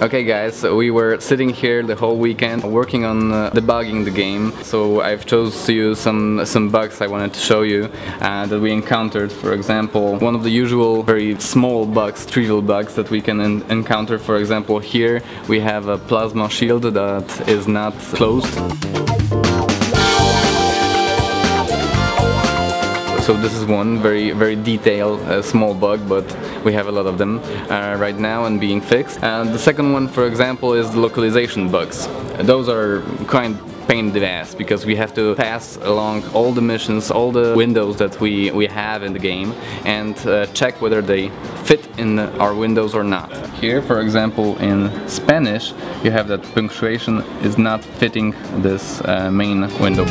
Okay guys, so we were sitting here the whole weekend working on debugging the game. So I've chose to use some bugs I wanted to show you that we encountered. For example, one of the usual very small bugs, trivial bugs that we can encounter. For example, here we have a plasma shield that is not closed. So this is one very detailed small bug, but we have a lot of them right now and being fixed. And the second one, for example, is the localization bugs. Those are kind of pain in the ass because we have to pass along all the missions, all the windows that we have in the game, and check whether they fit in our windows or not. Here, for example, in Spanish, you have that punctuation is not fitting this main window.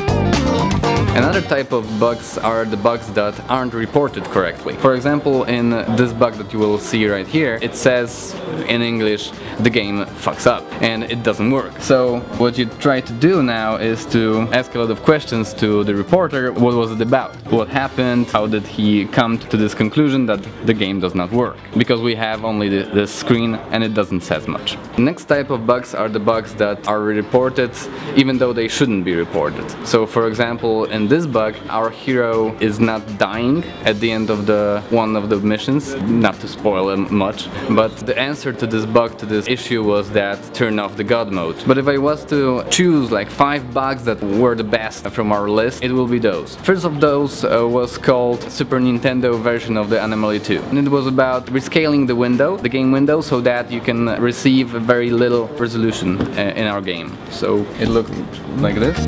Another type of bugs are the bugs that aren't reported correctly. For example, in this bug that you will see right here, it says in English, the game fucks up, and it doesn't work. So what you try to do now is to ask a lot of questions to the reporter. What was it about? What happened? How did he come to this conclusion that the game does not work? Because we have only this screen and it doesn't say much. The next type of bugs are the bugs that are reported even though they shouldn't be reported. So for example, in this bug, our hero is not dying at the end of one of the missions, not to spoil much, but the answer to this bug, to this issue, was that turn off the God mode. But if I was to choose like 5 bugs that were the best from our list, it will be those. First of those was called Super Nintendo version of the Anomaly 2. And it was about rescaling the window, the game window, so that you can receive very little resolution in our game. So it looked like this.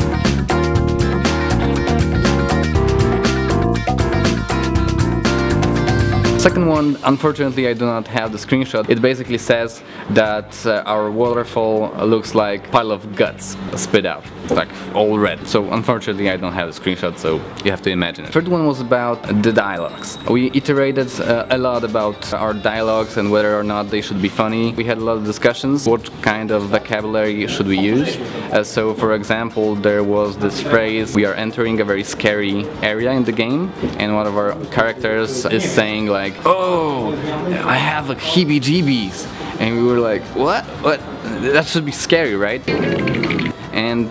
Second one, unfortunately I do not have the screenshot. It basically says that our waterfall looks like a pile of guts spit out, like all red. So unfortunately I don't have the screenshot, so you have to imagine it. Third one was about the dialogues. We iterated a lot about our dialogues and whether or not they should be funny. We had a lot of discussions, what kind of vocabulary should we use. So for example, there was this phrase, we are entering a very scary area in the game, and one of our characters is saying like, "Oh, I have like heebie-jeebies," and we were like, what? That should be scary, right? And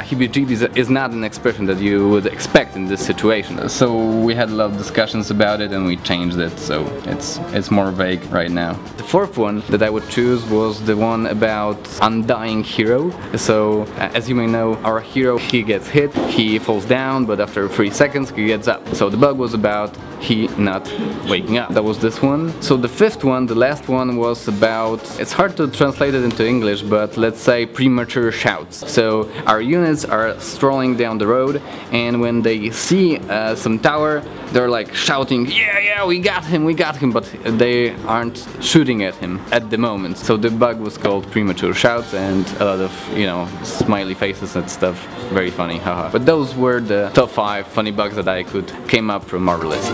heebie-jeebies is not an expression that you would expect in this situation. So we had a lot of discussions about it and we changed it, so it's more vague right now. The fourth one that I would choose was the one about undying hero. So as you may know, our hero, he gets hit, he falls down, but after 3 seconds he gets up. So the bug was about he not waking up. That was this one. So the fifth one, the last one, was about, it's hard to translate it into English, but let's say premature shouts. So our units are strolling down the road, and when they see some tower, they're like shouting, yeah, we got him, but they aren't shooting at him at the moment. So the bug was called Premature Shouts, and a lot of, you know, smiley faces and stuff. Very funny, haha. But those were the top 5 funny bugs that I came up from our list.